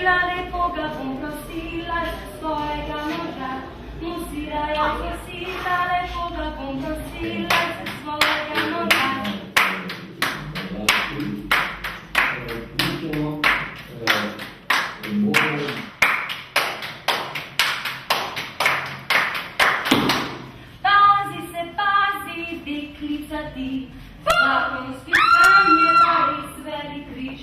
prosila, lepo ga bom prosila za svojega moža. Musira je prosila, lepo ga bom prosila za svojega moža. Pazi se, pazi, deklica ti, zakonski stan je pa res velik križ.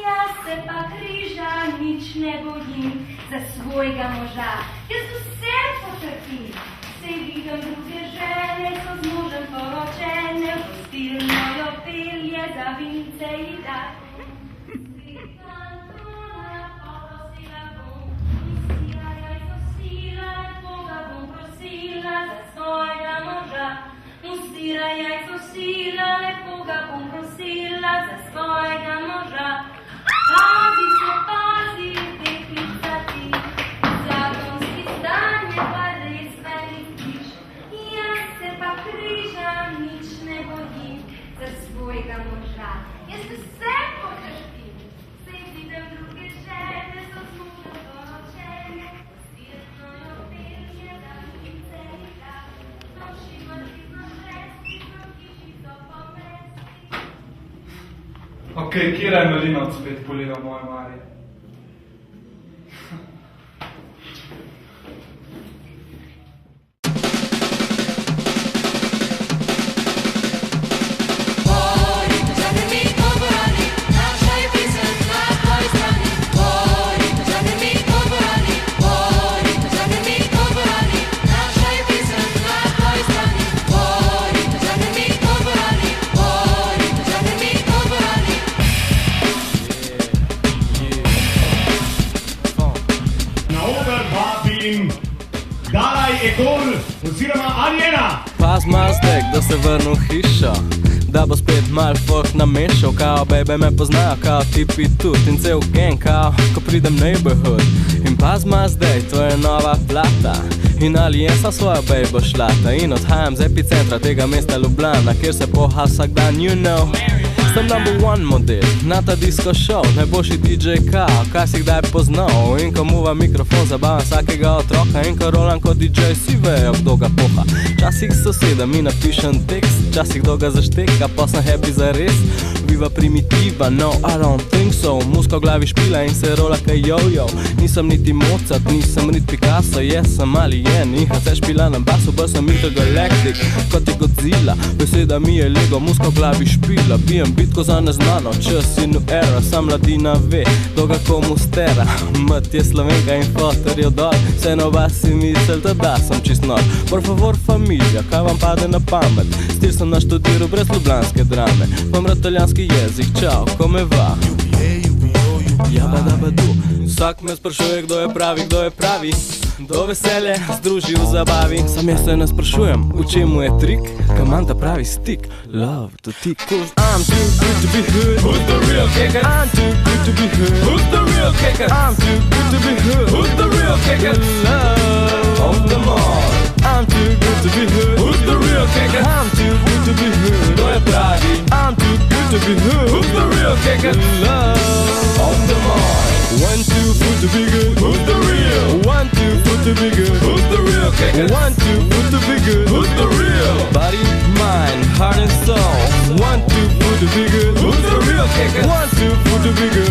Jaz se pa križa nič ne bojim za svojega moža. Jaz vse potrpim, sej vidim druge žene, so z možem poročene, v gostilno jo pelje, za vince ji da. Mustira jajco sila, lepo ga bom prosila za svojega moža. Pazi se, pazi, deklica ti, zakonski stan je pa res velik križ. Jaz se pa križa nič ne bojim za svojega moža. Jaz vse potrpim, sej vidim druge žene, so z možem poročene, gostilno jo pelje, za vince ji da. Noši mrtvi znožesti, krokiši so pomesti. Ok, kjera je Malinovc spet poliva moje Marije? Dalaj Egor oziroma Aljena! Paz mazdek, da se vrnu v hišo, da bo spet mal folk namešal. Kao bebe me poznajo, kao tipi tudi in cel gang, kao ko pridem neighborhood. In paz mazdek, to je nova plata, in Alien sa svojo bejbo šlata. In odhajam z epicentra tega mesta Ljubljana, kjer se poha vsak dan, you know. Sem number one model, na ta disco show, najboljši DJ kao, kaj si kdaj poznal. In ko muva mikrofon, zabavam vsakega otroka, in ko rolam kot DJ, si vejo, kdo ga poha. Časih soseda mi napišem tekst, časih kdo ga zašteka, pa sem happy zares. Viva primitiva, no, I don't think so. Muska v glavi špila in se rola kaj yo-yo. Nisem niti Mozart, nisem niti Picasso, jaz sem Alien. In se špila na basu, bolj sem intergalactic, kot je Godzilla. Beseda mi je Lego, muska v glavi špila, bijem bitko za neznano, čas in era, sam mladina ve, dolga komu stera. Mat je Slovenka in fotor je dol, vseeno vas si mislite, da sem čist nor. Por favor familia, kaj vam pade na pamet? Stil sem naštudiral brez ljubljanske drame. Vam rataljanski jezik, čau, ko me va. Jabadabadu. Vsak me sprašuje, kdo je pravi, do veselje združi v zabavi. Sam jaz se ne sprašujem, v čemu je trik, kam imam ta pravi stik. Love to tick, cause I'm too good to be hood. Who's the real kicker? I'm too good to be hood. Who's the real kicker? I'm too good to be hood. Who's the real kicker? Love of them all. I'm too good to be hood. Who's the real kicker? I'm too good to be hood. Kdo je pravi? I'm too good to be hood. Who's the real kicker? Love of them all. 1, 2, food to be good. Who's the real? 1, 2, food to be good. Who's the real kicker? 1, 2, food to be good. Who's the real? Body, mind, heart and soul. 1, 2, food to be good. Who's the real kicker? 1, 2, food to be good.